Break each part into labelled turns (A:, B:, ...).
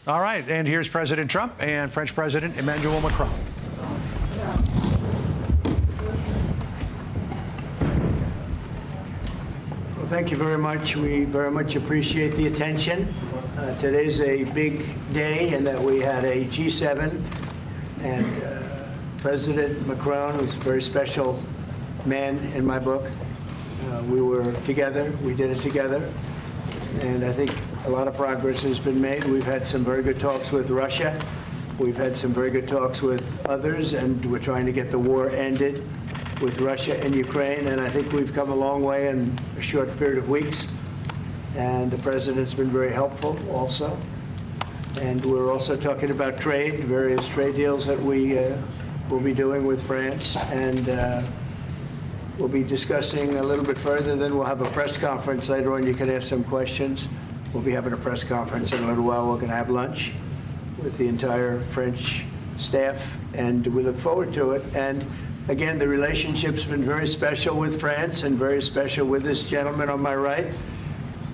A: All right, and here's President Trump and French President Emmanuel Macron.
B: Well, thank you very much. We very much appreciate the attention. Today's a big day in that we had a G7, and President Macron was a very special man in my book. We were together. We did it together. And I think a lot of progress has been made. We've had some very good talks with Russia. We've had some very good talks with others, and we're trying to get the war ended with Russia and Ukraine. And I think we've come a long way in a short period of weeks. And the president's been very helpful also. And we're also talking about trade, various trade deals that we will be doing with France. And we'll be discussing a little bit further. Then we'll have a press conference later on. You can ask some questions. We'll be having a press conference in a little while. We're going to have lunch with the entire French staff, and we look forward to it. And again, the relationship's been very special with France and very special with this gentleman on my right.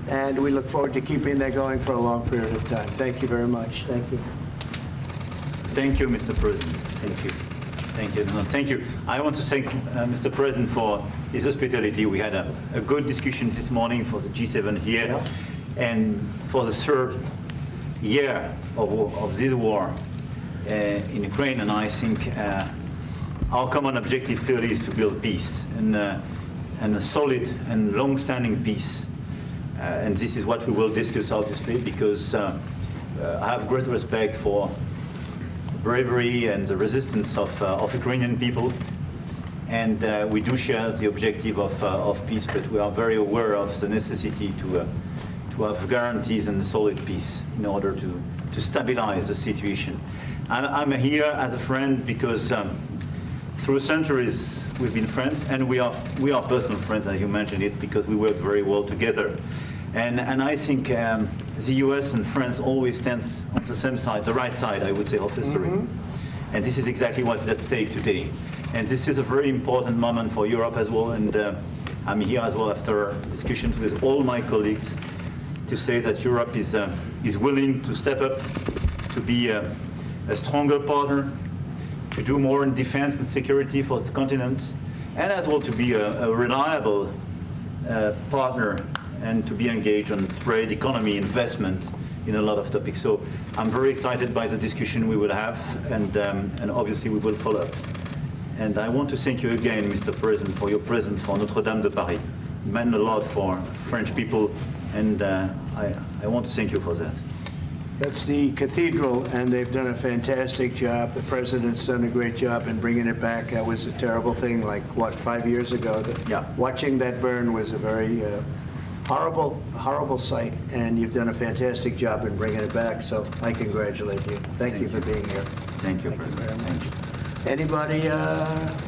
B: And we look forward to keeping that going for a long period of time. Thank you very much. Thank you.
C: Thank you, Mr. President. Thank you. Thank you. No, thank you. I want to thank Mr. President for his hospitality. We had a good discussion this morning for the G7 here. Yeah. And for the third year of this war in Ukraine, and I think our common objective clearly is to build peace, and a solid and long-standing peace. And this is what we will discuss, obviously, because I have great respect for the bravery and the resistance of Ukrainian people. And we do share the objective of peace, but we are very aware of the necessity to have guarantees and solid peace in order to stabilize the situation. I'm here as a friend because through centuries we've been friends, and we are personal friends, as you mentioned it, because we work very well together. And I think the US and France always stand on the same side, the right side, I would say, of history. Mm-hmm. And this is exactly what's at stake today. And this is a very important moment for Europe as well. And I'm here as well after discussions with all my colleagues to say that Europe is willing to step up, to be a stronger partner, to do more in defense and security for the continent, and as well to be a reliable partner and to be engaged on trade, economy, investment in a lot of topics. So I'm very excited by the discussion we will have, and obviously we will follow up. And I want to thank you again, Mr. President, for your presence for Notre-Dame de Paris. It meant a lot for French people, and I want to thank you for that.
B: That's the cathedral, and they've done a fantastic job. The president's done a great job in bringing it back. That was a terrible thing, like, what, 5 years ago?
C: Yeah.
B: Watching that burn was a very horrible sight, and you've done a fantastic job in bringing it back, so I congratulate you. Thank you for being here.
C: Thank you,
B: President. Thank you very much. Anybody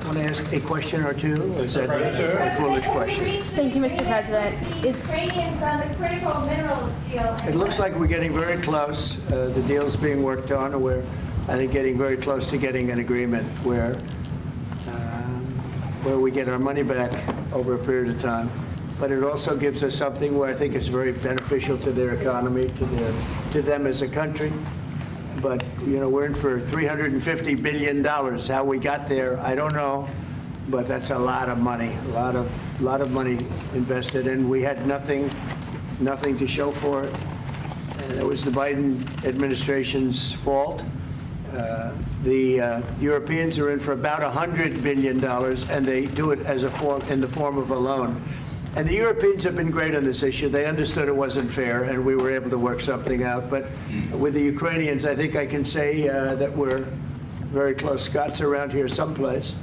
B: want to ask a question or two? Or is that a foolish question?
D: Thank you, Mr. President.
E: Ukrainians on the critical minerals deal.
B: It looks like we're getting very close. The deal's being worked on, and we're, I think, getting very close to getting an agreement where we get our money back over a period of time. But it also gives us something where I think it's very beneficial to their economy, to them as a country. But, you know, we're in for $350 billion. How we got there, I don't know. But that's a lot of money, a lot of money invested. And we had nothing to show for it. And it was the Biden administration's fault. The Europeans are in for about $100 billion, and they do it as in the form of a loan. And the Europeans have been great on this issue. They understood it wasn't fair, and we were able to work something out. But with the Ukrainians, I think I can say that we're very close. Scott's around here someplace,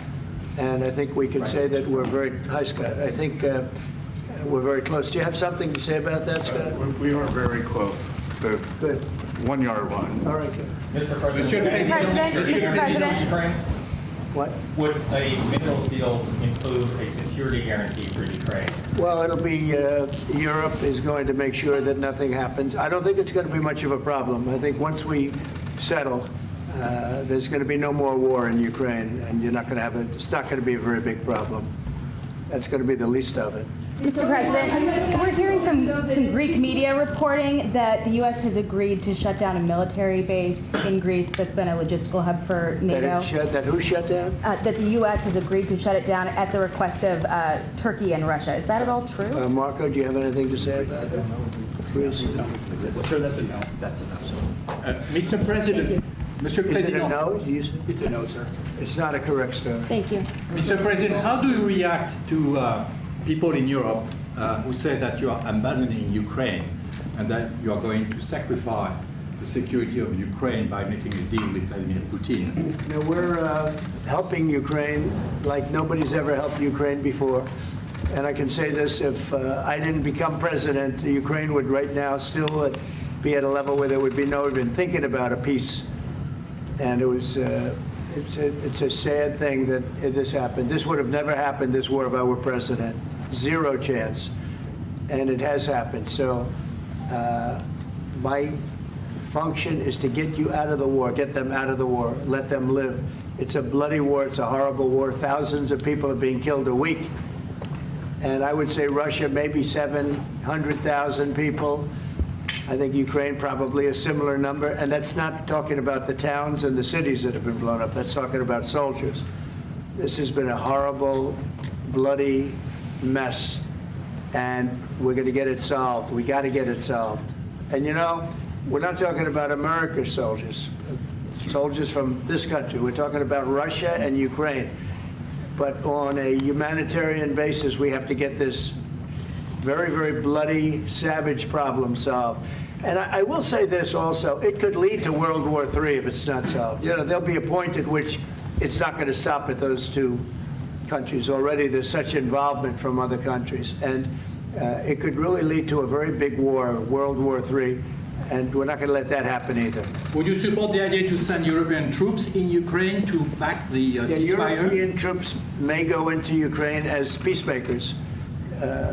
B: and I think we can say that we're very, hi Scott, I think we're very close. Do you have something to say about that, Scott?
F: We are very close.
B: Good.
F: 1 yard line.
B: All right, good.
D: Mr. President.
B: What?
G: Would a minerals deal include a security guarantee for Ukraine?
B: Well, it'll be Europe is going to make sure that nothing happens. I don't think it's going to be much of a problem. I think once we settle, there's going to be no more war in Ukraine, and you're not going to have it. It's not going to be a very big problem. That's going to be the least of it.
D: Mr. President, we're hearing from some Greek media reporting that the U.S. has agreed to shut down a military base in Greece that's been a logistical hub for NATO.
B: That who shut down?
D: That the U.S. has agreed to shut it down at the request of Turkey and Russia. Is that at all true?
B: Marco, do you have anything to say about it?
H: Sir, that's a no. That's a no. Mr. President. Mr.
B: Is it a
H: President.
B: no? You said?
H: It's a no, sir.
B: It's not a correct story.
D: Thank you.
H: Mr. President, how do you react to people in Europe who say that you are abandoning Ukraine and that you are going to sacrifice the security of Ukraine by making a deal with Vladimir Putin?
B: Now, we're helping Ukraine like nobody's ever helped Ukraine before. And I can say this, if I didn't become president, Ukraine would right now still be at a level where there would be no even thinking about a peace. And it was, it's a sad thing that this happened. This would have never happened, this war, if I were president. Zero chance. And it has happened. So my function is to get you out of the war, get them out of the war, let them live. It's a bloody war, it's a horrible war. Thousands of people are being killed a week. And I would say Russia, maybe 700,000 people. I think Ukraine probably a similar number. And that's not talking about the towns and the cities that have been blown up. That's talking about soldiers. This has been a horrible, bloody mess. And we're going to get it solved. We got to get it solved. And you know, we're not talking about America's soldiers, soldiers from this country. We're talking about Russia and Ukraine. But on a humanitarian basis, we have to get this very, very bloody, savage problem solved. And I will say this also, it could lead to World War III if it's not solved. You know, there'll be a point at which it's not going to stop at those two countries. Already there's such involvement from other countries. And it could really lead to a very big war, World War III. And we're not going to let that happen either.
H: Would you support the idea to send European troops in Ukraine to back the ceasefire?
B: European troops may go into Ukraine as peacemakers.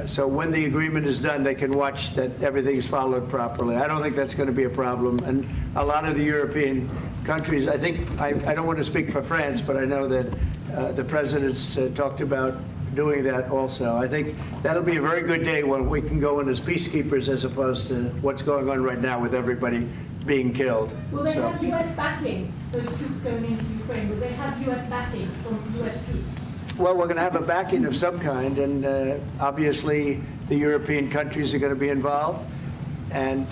B: So when the agreement is done, they can watch that everything's followed properly. I don't think that's going to be a problem. And a lot of the European countries, I think, I don't want to speak for France, but I know that the president's talked about doing that also. I think that'll be a very good day when we can go in as peacekeepers as opposed to what's going on right now with everybody being killed.
E: Will they have U.S. backing, those troops going into Ukraine? Will they have U.S. backing from U.S. troops?
B: Well, we're going to have a backing of some kind, and obviously the European countries are going to be involved. And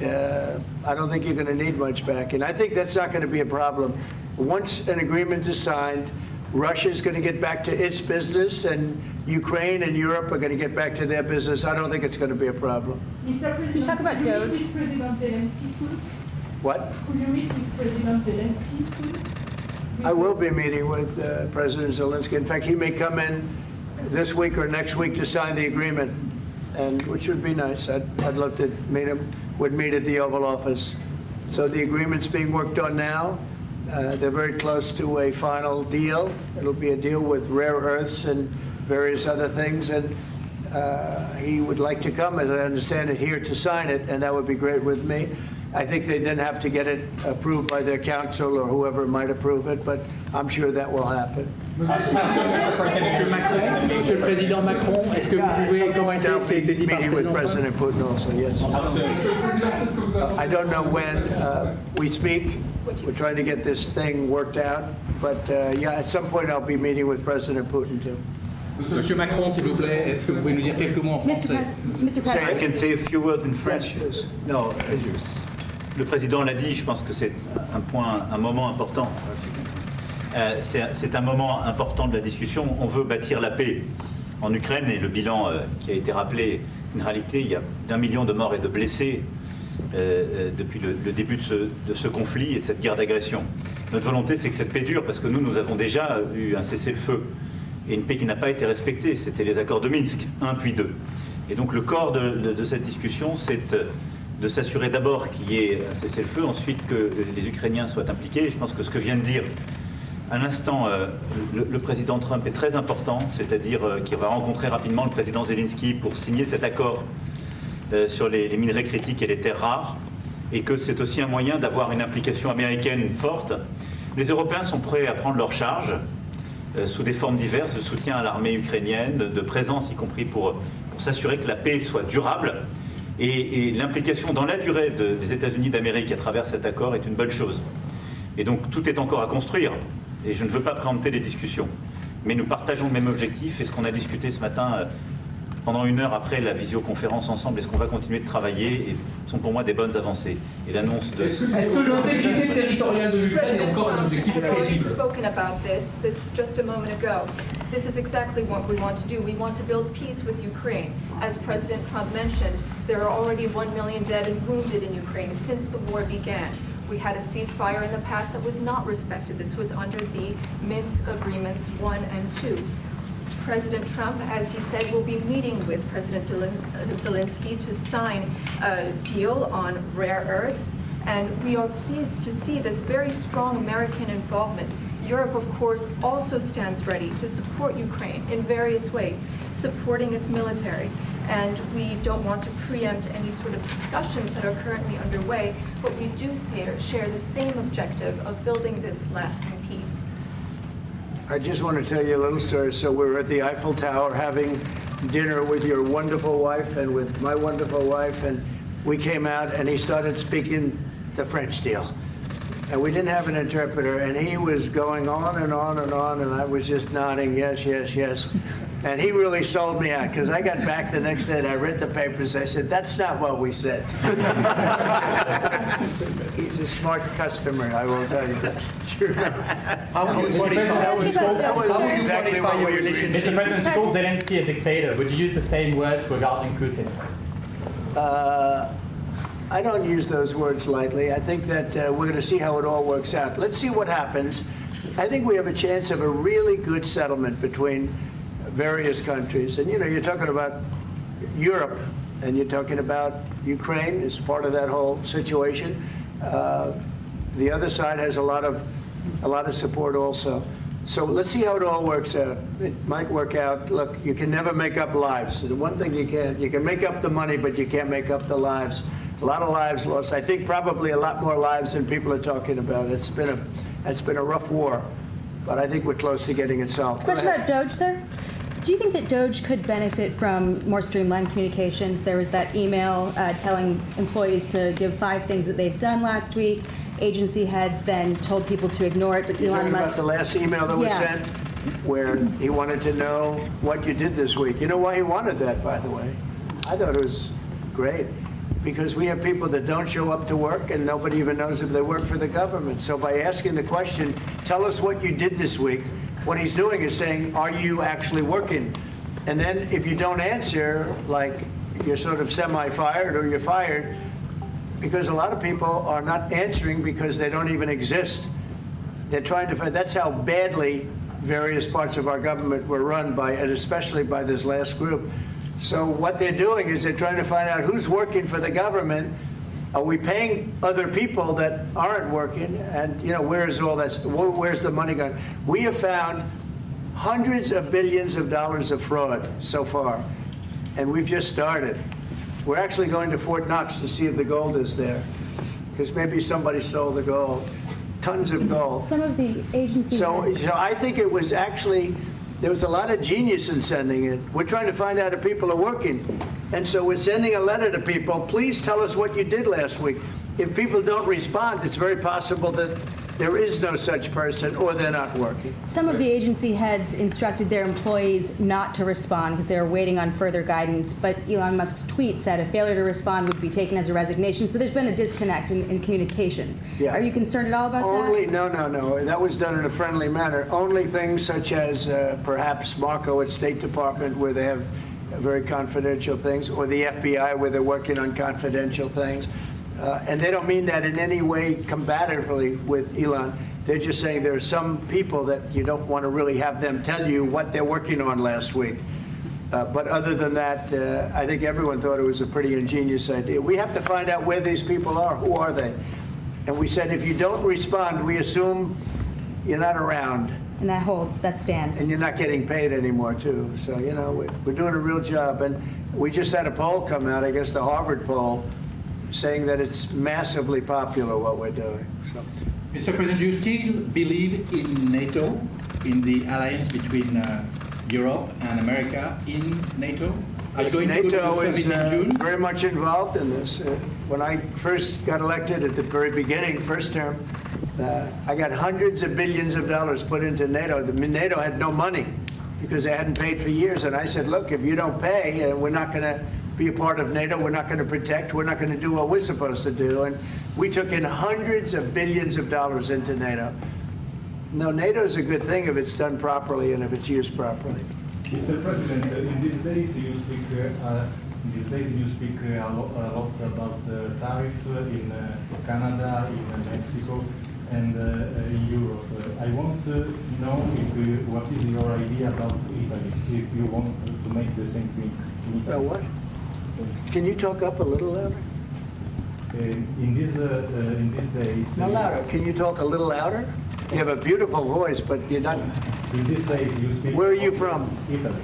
B: I don't think you're going to need much backing. I think that's not going to be a problem. Once an agreement is signed, Russia's going to get back to its business, and Ukraine and Europe are going to get back to their business. I don't think it's going to be a problem.
E: Mr. President,
D: Can you talk about
E: could you
D: Doge?
E: meet with President Zelensky soon?
B: What?
E: Could you meet with President Zelensky soon?
B: I will be meeting with President Zelensky. In fact, he may come in this week or next week to sign the agreement, and which would be nice. I'd love to meet him. Would meet at the Oval Office. So the agreement's being worked on now. They're very close to a final deal. It'll be a deal with rare earths and various other things, and he would like to come, as I understand it, here to sign it, and that would be great with me. I think they then have to get it approved by their council or whoever might approve it, but I'm sure that will happen.
H: Monsieur le Président Macron, est-ce que vous pouvez commenter ce qui a été dit par le
B: Meeting with
H: président?
B: President Putin also, yes. I don't know when we speak. We're trying to get this thing worked out, but yeah, at some point I'll be meeting with President Putin too.
H: Monsieur Macron, s'il vous plaît, est-ce que vous pouvez nous dire quelques mots en français?
D: Mr.
C: I
D: President.
C: can say a few words in French.
B: Yes.
C: No, le président l'a dit, je pense que c'est un moment important. C'est un moment important de la discussion. On veut bâtir la paix en Ukraine et le bilan qui a été rappelé, une réalité, il y a d'1 million de morts et de blessés depuis le début de ce conflit et de cette guerre d'agression. Notre volonté, c'est que cette paix dure, parce que nous avons déjà eu un cessez-le-feu et une paix qui n'a pas été respectée. C'était les accords de Minsk, 1 puis 2. Et donc le corps de cette discussion, c'est de s'assurer d'abord qu'il y ait un cessez-le-feu, ensuite que les Ukrainiens soient impliqués. Et je pense que ce que vient de dire à l'instant le président Trump est très important, c'est-à-dire qu'il va rencontrer rapidement le président Zelensky pour signer cet accord sur les minerais critiques et les terres rares, et que c'est aussi un moyen d'avoir une implication américaine forte. Les Européens sont prêts à prendre leur charge sous des formes diverses de soutien à l'armée ukrainienne, de présence, y compris pour pour s'assurer que la paix soit durable. Et l'implication dans la durée des États-Unis d'Amérique à travers cet accord est une bonne chose. Et donc tout est encore à construire. Et je ne veux pas préempter les discussions. Mais nous partageons le même objectif. Et ce qu'on a discuté ce matin pendant 1 heure après la visioconférence ensemble, et ce qu'on va continuer de travailler, sont pour moi des bonnes avancées. Et l'annonce de...
I: Est-ce que l'intégrité territoriale de l'Ukraine est encore un objectif
J: has already
I: crédible?
J: spoken about this just a moment ago. This is exactly what we want to do. We want to build peace with Ukraine. As President Trump mentioned, there are already 1 million dead and wounded in Ukraine since the war began. We had a ceasefire in the past that was not respected. This was under the Minsk Agreements 1 and 2. President Trump, as he said, will be meeting with President Zelensky to sign a deal on rare earths. And we are pleased to see this very strong American involvement. Europe, of course, also stands ready to support Ukraine in various ways, supporting its military. And we don't want to preempt any sort of discussions that are currently underway, but we do share the same objective of building this lasting peace.
B: I just want to tell you a little story. So we were at the Eiffel Tower having dinner with your wonderful wife and with my wonderful wife, and we came out and he started speaking the French deal. And we didn't have an interpreter, and he was going on and on and on, and I was just nodding, yes, yes, yes. And he really sold me out, because I got back the next day and I read the papers. I said, that's not what we said. He's a smart customer, I will tell you that.
I: How would you
B: That was
D: Sir.
B: exactly what we agreed to.
G: Mr. President, you called Zelensky a dictator. Would you use the same words regarding Putin?
B: I don't use those words lightly. I think that we're going to see how it all works out. Let's see what happens. I think we have a chance of a really good settlement between various countries. And, you know, you're talking about Europe, and you're talking about Ukraine as part of that whole situation. The other side has a lot of support also. So let's see how it all works out. It might work out. Look, you can never make up lives. The one thing you can make up the money, but you can't make up the lives. A lot of lives lost. I think probably a lot more lives than people are talking about. It's been a rough war, but I think we're close to getting it solved.
D: Question about Doge, sir. Do you think that Doge could benefit from more streamlined communications? There was that email telling employees to give 5 things that they've done last week. Agency heads then told people to ignore it, but
B: You're
D: Elon
B: talking
D: Musk...
B: about the last email that was
D: Yeah.
B: sent, where he wanted to know what you did this week. You know why he wanted that, by the way? I thought it was great. Because we have people that don't show up to work and nobody even knows if they work for the government. So by asking the question, tell us what you did this week, what he's doing is saying, are you actually working? And then if you don't answer, like you're sort of semi-fired or you're fired, because a lot of people are not answering because they don't even exist. They're trying to find, that's how badly various parts of our government were run by, and especially by this last group. So what they're doing is they're trying to find out who's working for the government. Are we paying other people that aren't working? And, you know, where's all that? Where's the money going? We have found hundreds of billions of dollars of fraud so far, and we've just started. We're actually going to Fort Knox to see if the gold is there, because maybe somebody stole the gold. Tons of gold.
D: Some of the agencies...
B: So I think it was actually, there was a lot of genius in sending it. We're trying to find out if people are working. And so we're sending a letter to people, please tell us what you did last week. If people don't respond, it's very possible that there is no such person or they're not working.
D: Some of the agency heads instructed their employees not to respond because they were waiting on further guidance, but Elon Musk's tweet said a failure to respond would be taken as a resignation. So there's been a disconnect in communications.
B: Yeah.
D: Are you concerned at all about that?
B: No. That was done in a friendly manner. Only things such as perhaps Marco at State Department, where they have very confidential things, or the FBI, where they're working on confidential things. And they don't mean that in any way combatively with Elon. They're just saying there are some people that you don't want to really have them tell you what they're working on last week. But other than that, I think everyone thought it was a pretty ingenious idea. We have to find out where these people are. Who are they? And we said, if you don't respond, we assume you're not around.
D: And that holds, that stands.
B: And you're not getting paid anymore, too. So, you know, we're doing a real job. And we just had a poll come out, I guess the Harvard poll, saying that it's massively popular what we're doing. So.
H: Mr. President, do you still believe in NATO, in the alliance between Europe and America in NATO? Are you going to go to the
B: NATO
H: summit
B: is
H: in June?
B: very much involved in this. When I first got elected at the very beginning, first term, I got hundreds of billions of dollars put into NATO. NATO had no money because they hadn't paid for years. And I said, look, if you don't pay, we're not going to be a part of NATO. We're not going to protect. We're not going to do what we're supposed to do. And we took in hundreds of billions of dollars into NATO. No, NATO is a good thing if it's done properly and if it's used properly.
G: Mr. President, in these days you speak a lot about the tariff in Canada, in Mexico, and in Europe. I want to know what is your idea about Italy, if you want to make the same thing in Italy.
B: What? Can you talk up a little louder?
G: In these days...
B: No, louder. Can you talk a little louder? You have a beautiful voice, but you're not...
G: In these days you speak...
B: Where are you from?
G: Italy.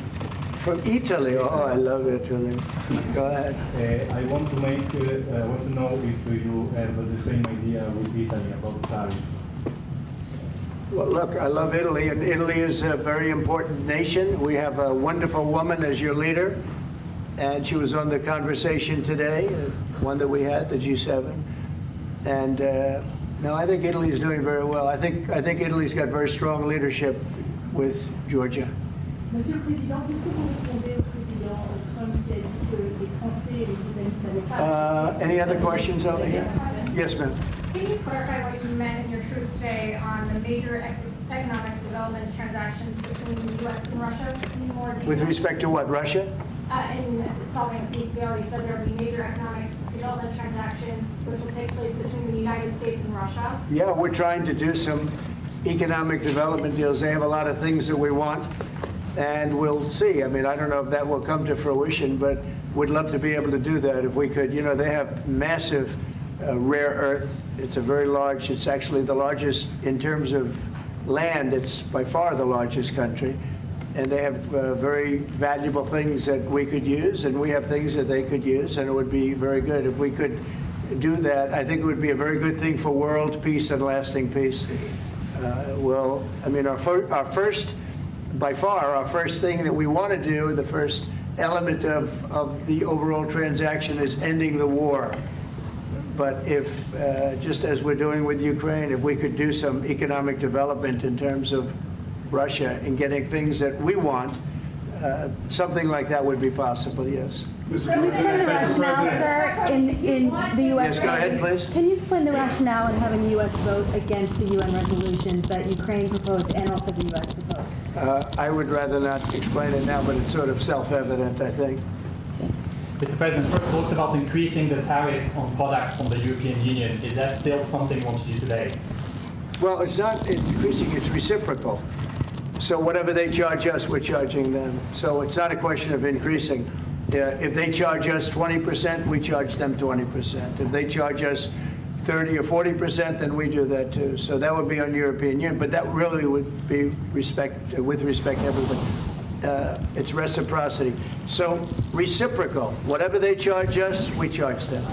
B: From Italy? Oh, I love Italy. Go ahead.
G: I want to know if you have the same idea with Italy about tariff.
B: Well, look, I love Italy, and Italy is a very important nation. We have a wonderful woman as your leader, and she was on the conversation today, one that we had, the G7. And no, I think Italy is doing very well. I think Italy's got very strong leadership with Georgia.
E: Monsieur le Président, qu'est-ce que vous répondez au président Trump qui a dit que les Français et les Britanniques n'avaient pas...
B: Any other questions over here? Yes, ma'am.
K: Can you clarify what you meant in your truth today on the major economic development transactions between the U.S. and Russia? In more detail?
B: With respect to what, Russia?
K: In solving a peace deal, you said there will be major economic development transactions which will take place between the United States and Russia.
B: Yeah, we're trying to do some economic development deals. They have a lot of things that we want, and we'll see. I mean, I don't know if that will come to fruition, but we'd love to be able to do that if we could. You know, they have massive rare earth. It's a very large, it's actually the largest in terms of land. It's by far the largest country. And they have very valuable things that we could use, and we have things that they could use, and it would be very good if we could do that. I think it would be a very good thing for world peace and lasting peace. Well, I mean, our first, by far, our first thing that we want to do, the first element of the overall transaction is ending the war. But if, just as we're doing with Ukraine, if we could do some economic development in terms of Russia and getting things that we want, something like that would be possible, yes.
D: Can you explain the rationale, sir, in the U.S.
B: Yes, go ahead, please.
D: Can you explain the rationale in having the U.S. vote against the UN resolutions that Ukraine proposed and also the U.S. proposed?
B: I would rather not explain it now, but it's sort of self-evident, I think.
G: Mr. President, first talked about increasing the tariffs on products from the European Union. Is that still something you want to do today?
B: Well, it's not increasing, it's reciprocal. So whatever they charge us, we're charging them. So it's not a question of increasing. If they charge us 20%, we charge them 20%. If they charge us 30 or 40%, then we do that too. So that would be on European Union, but that really would be with respect to everybody. It's reciprocity. So reciprocal. Whatever they charge us, we charge them.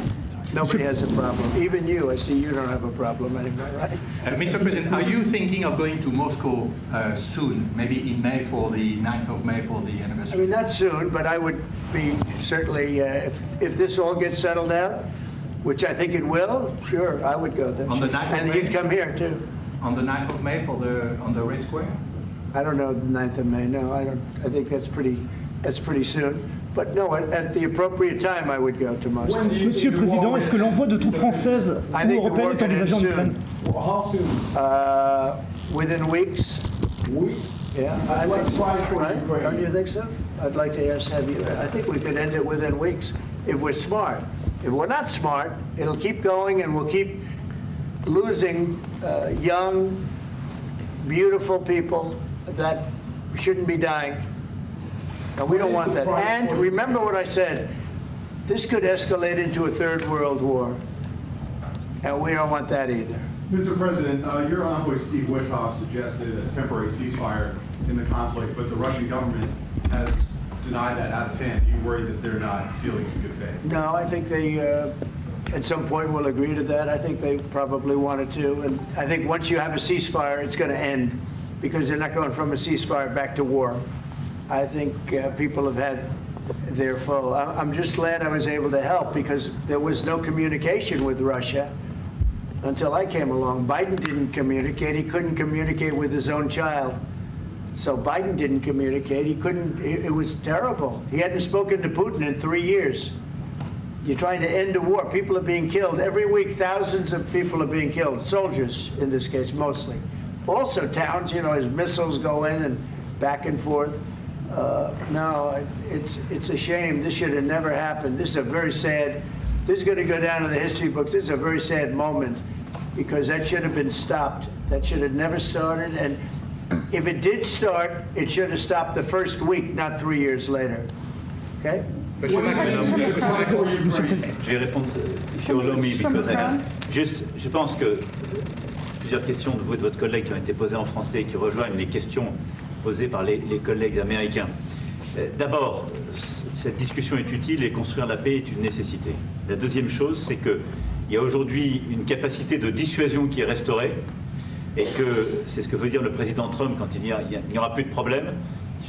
B: Nobody has a problem. Even you, I see you don't have a problem anymore, right?
H: Mr. President, are you thinking of going to Moscow soon, maybe in May for the 9th of May for the
B: I
H: anniversary?
B: mean, not soon, but I would be certainly, if this all gets settled out, which I think it will, sure, I would go there.
H: On the 9th of
B: And
H: May?
B: he'd come here too.
H: On the 9th of May on the Red Square?
B: I don't know the 9th of May, no, I don't, I think that's pretty soon. But no, at the appropriate time, I would go to Moscow.
L: Monsieur le Président, est-ce que l'envoi de troupes françaises
B: I
L: ou
B: think we're
L: européennes est
B: working
L: envisagé en
B: it
L: Ukraine?
B: soon. Within weeks. Yeah, I think so, right? Don't you think so? I'd like to have you, I think we could end it within weeks if we're smart. If we're not smart, it'll keep going and we'll keep losing young, beautiful people that shouldn't be dying. And we don't want that. And remember what I said, this could escalate into a third world war. And we don't want that either.
M: Mr. President, your envoy Steve Witkoff suggested a temporary ceasefire in the conflict, but the Russian government has denied that out of hand. Are you worried that they're not dealing in good faith?
B: No, I think they, at some point, will agree to that. I think they probably wanted to. And I think once you have a ceasefire, it's going to end because they're not going from a ceasefire back to war. I think people have had they're full. I'm just glad I was able to help because there was no communication with Russia until I came along. Biden didn't communicate. He couldn't communicate with his own child. So Biden didn't communicate. He couldn't. It was terrible. He hadn't spoken to Putin in 3 years. You're trying to end a war. People are being killed. Every week, thousands of people are being killed. Soldiers, in this case, mostly. Also towns, you know, as missiles go in and back and forth. No, it's a shame. This should have never happened. This is a very sad, this is going to go down in the history books. This is a very sad moment because that should have been stopped. That should have never started. And if it did start, it should have stopped the first week, not 3 years later. Okay?
C: Je vais répondre, if you allow me, because juste, je pense que plusieurs questions de vous et de votre collègue qui ont été posées en français et qui rejoignent les questions posées par les collègues américains. D'abord, cette discussion est utile et construire la paix est une nécessité. La deuxième chose, c'est qu'il y a aujourd'hui une capacité de dissuasion qui est restaurée et que c'est ce que veut dire le président Trump quand il dit qu'il n'y aura plus de problème.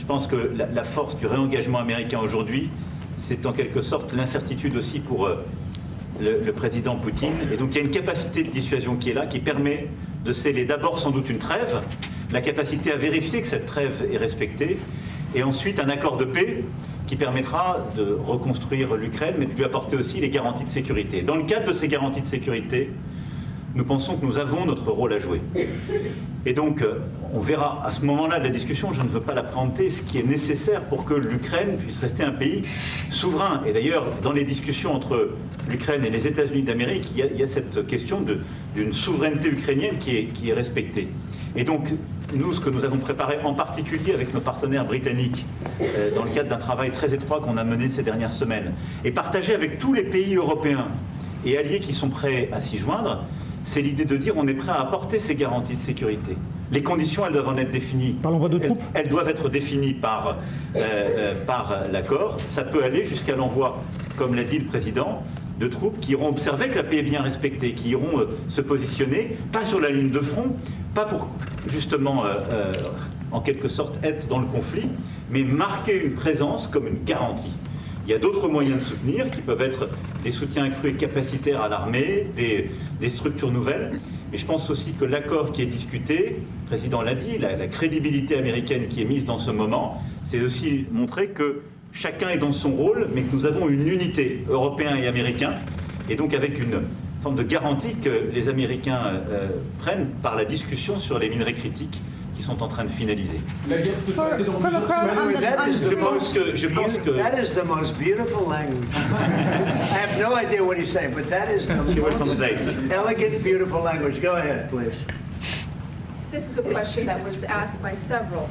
C: Je pense que la force du réengagement américain aujourd'hui, c'est en quelque sorte l'incertitude aussi pour le président Poutine. Et donc il y a une capacité de dissuasion qui est là, qui permet de sceller d'abord sans doute une trêve, la capacité à vérifier que cette trêve est respectée, et ensuite un accord de paix qui permettra de reconstruire l'Ukraine, mais de lui apporter aussi les garanties de sécurité. Dans le cadre de ces garanties de sécurité, nous pensons que nous avons notre rôle à jouer. Et donc, on verra à ce moment-là de la discussion, je ne veux pas la préempter, ce qui est nécessaire pour que l'Ukraine puisse rester un pays souverain. Et d'ailleurs, dans les discussions entre l'Ukraine et les États-Unis d'Amérique, il y a cette question d'une souveraineté ukrainienne qui est respectée. Et donc, nous, ce que nous avons préparé en particulier avec nos partenaires britanniques, dans le cadre d'un travail très étroit qu'on a mené ces dernières semaines, et partagé avec tous les pays européens et alliés qui sont prêts à s'y joindre, c'est l'idée de dire on est prêt à apporter ces garanties de sécurité. Les conditions, elles doivent en être définies.
L: Par l'envoi de troupes.
C: Elles doivent être définies par l'accord. Ça peut aller jusqu'à l'envoi, comme l'a dit le président, de troupes qui iront observer que la paix est bien respectée, qui iront se positionner, pas sur la ligne de front, pas pour justement, en quelque sorte, être dans le conflit, mais marquer une présence comme une garantie. Il y a d'autres moyens de soutenir qui peuvent être des soutiens accrus et capacitaires à l'armée, des structures nouvelles. Et je pense aussi que l'accord qui est discuté, le président l'a dit, la crédibilité américaine qui est mise dans ce moment, c'est aussi montrer que chacun est dans son rôle, mais que nous avons une unité, Européens et Américains, et donc avec une forme de garantie que les Américains prennent par la discussion sur les minerais critiques qui sont en train de finaliser.
B: That is the most beautiful language. I have no idea what he's saying, but that is the most elegant, beautiful language. Go ahead, please.
J: This is a question that was asked by several.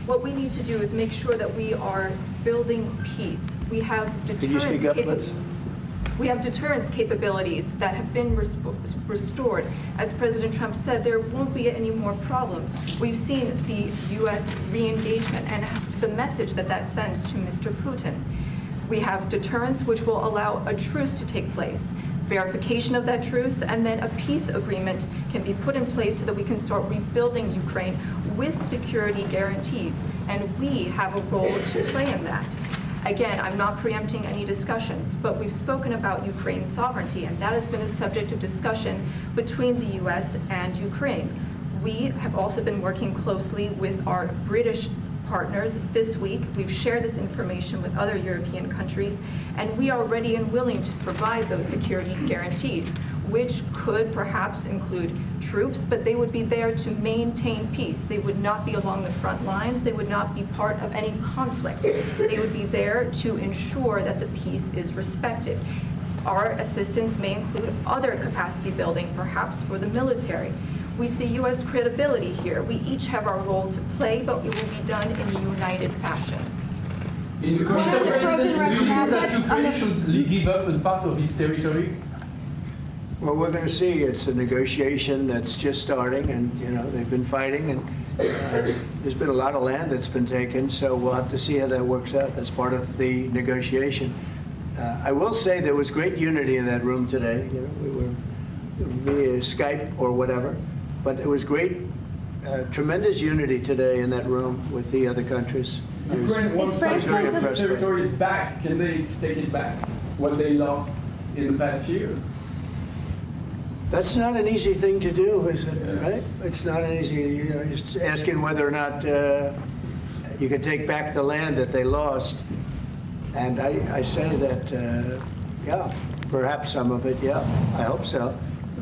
J: What we need to do is make sure that we are building peace. We have deterrence capabilities that have been restored. As President Trump said, there won't be any more problems. We've seen the U.S. re-engagement and the message that that sends to Mr. Putin. We have deterrence, which will allow a truce to take place, verification of that truce, and then a peace agreement can be put in place so that we can start rebuilding Ukraine with security guarantees. And we have a role to play in that. Again, I'm not preempting any discussions, but we've spoken about Ukraine's sovereignty, and that has been a subject of discussion between the U.S. and Ukraine. We have also been working closely with our British partners this week. We've shared this information with other European countries, and we are ready and willing to provide those security guarantees, which could perhaps include troops, but they would be there to maintain peace. They would not be along the front lines. They would not be part of any conflict. They would be there to ensure that the peace is respected. Our assistance may include other capacity building, perhaps for the military. We see U.S. credibility here. We each have our role to play, but it will be done in a united fashion.
I: Mr. President, do you think that Ukraine should give up a part of its territory?
B: Well, we're going to see. It's a negotiation that's just starting, and they've been fighting, and there's been a lot of land that's been taken. So we'll have to see how that works out. That's part of the negotiation. I will say there was great unity in that room today. We were via Skype or whatever, but it was great, tremendous unity today in that room with the other countries.
I: Ukraine wants
D: France
I: some
D: going to-
I: territories back. Can they take it back? What they lost in the past years?
B: That's not an easy thing to do, is it, right? It's not an easy, just asking whether or not you could take back the land that they lost. And I say that, yeah, perhaps some of it, yeah, I hope so.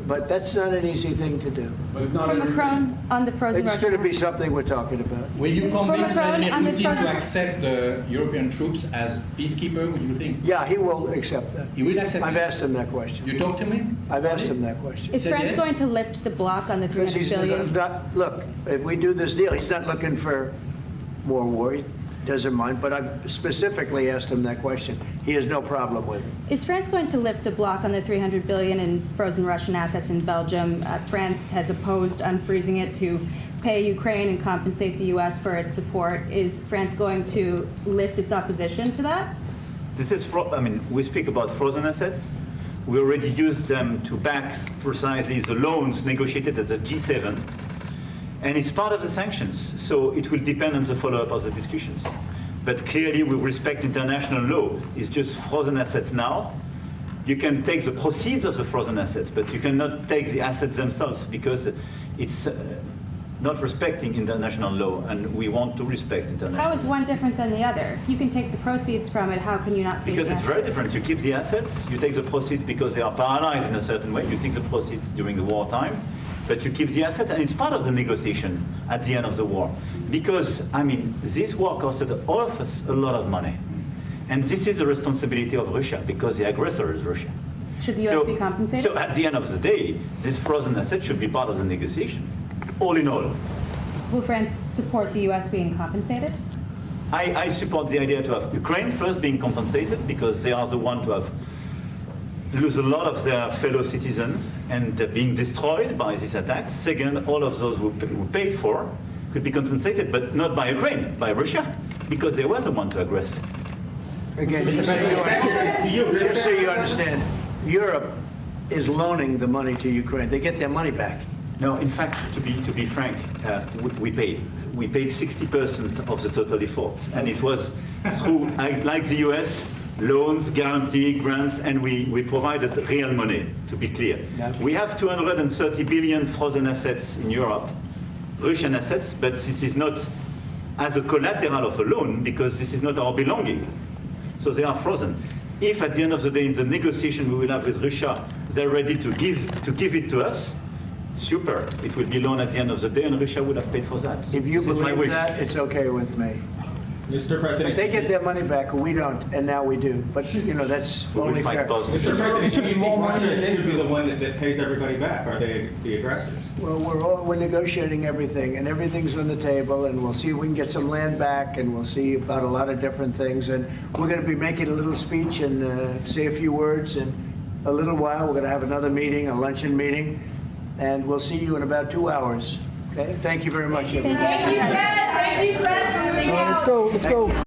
B: But that's not an easy thing to do.
I: But not everybody.
D: Macron on the frozen
B: It's
D: Russian.
B: going to be something we're talking about.
H: Will you
D: Mr.
H: convince
D: Macron,
H: Vladimir
D: on the
H: Putin
D: front-
H: to accept the European troops as peacekeeper, do you think?
B: Yeah, he will accept that.
H: He will accept
B: I've
H: it?
B: asked him that question.
H: You talked to him?
B: I've asked him that question.
D: Is
H: said
D: France
H: yes?
D: going to lift the block on the
B: Because
D: 300
B: he's
D: billion?
B: not, look, if we do this deal, he's not looking for more war. He doesn't mind, but I've specifically asked him that question. He has no problem with it.
D: Is France going to lift the block on the 300 billion in frozen Russian assets in Belgium? France has opposed unfreezing it to pay Ukraine and compensate the U.S. for its support. Is France going to lift its opposition to that?
C: This is, we speak about frozen assets. We already used them to back precisely the loans negotiated at the G7. And it's part of the sanctions, so it will depend on the follow-up of the discussions. But clearly, we respect international law. It's just frozen assets now. You can take the proceeds of the frozen assets, but you cannot take the assets themselves because it's not respecting international law, and we want to respect international law.
D: How is one different than the other? You can take the proceeds from it. How can you not take
C: Because
D: the
C: it's very different. You keep the assets, you take the proceeds because they are paralyzed in a certain way. You take the proceeds during the wartime, but you keep the assets, and it's part of the negotiation at the end of the war. Because, this war costed all of us a lot of money. And this is the responsibility of Russia, because the aggressor is Russia.
D: Should the U.S. be compensated?
C: So at the end of the day, this frozen asset should be part of the negotiation, all in all.
D: Will France support the U.S. being compensated?
C: I support the idea to have Ukraine first being compensated, because they are the one to have lose a lot of their fellow citizens and being destroyed by these attacks. Second, all of those who paid for could be compensated, but not by Ukraine, by Russia, because they were the one to aggress.
B: Again, just so you understand, Europe is loaning the money to Ukraine. They get their money back.
C: No, in fact, to be frank, we paid 60% of the total effort, and it was through, like the US, loans, guarantee, grants, and we provided real money, to be clear. We have 230 billion frozen assets in Europe, Russian assets, but this is not as a collateral of a loan, because this is not our belonging. So they are frozen. If at the end of the day, in the negotiation we will have with Russia, they're ready to give it to us, super. It will be loan at the end of the day, and Russia would have paid for that.
B: If you
C: This is my
B: believe
C: wish.
B: that, it's okay with me.
I: Mr.
B: But
I: President,
B: they get their money back, we don't, and now we do. But, that's
C: We will
B: only
C: fight
B: fair.
C: both.
I: Mr. President, do you think Russia should be the one that pays everybody back? Are they the aggressors?
B: Well, we're negotiating everything, and everything's on the table, and we'll see if we can get some land back, and we'll see about a lot of different things. And we're going to be making a little speech and say a few words in a little while. We're going to have another meeting, a luncheon meeting, and we'll see you in about 2 hours. Okay? Thank you very much, everybody.
D: Thank you.
E: Thank you, Fred.
L: Let's go.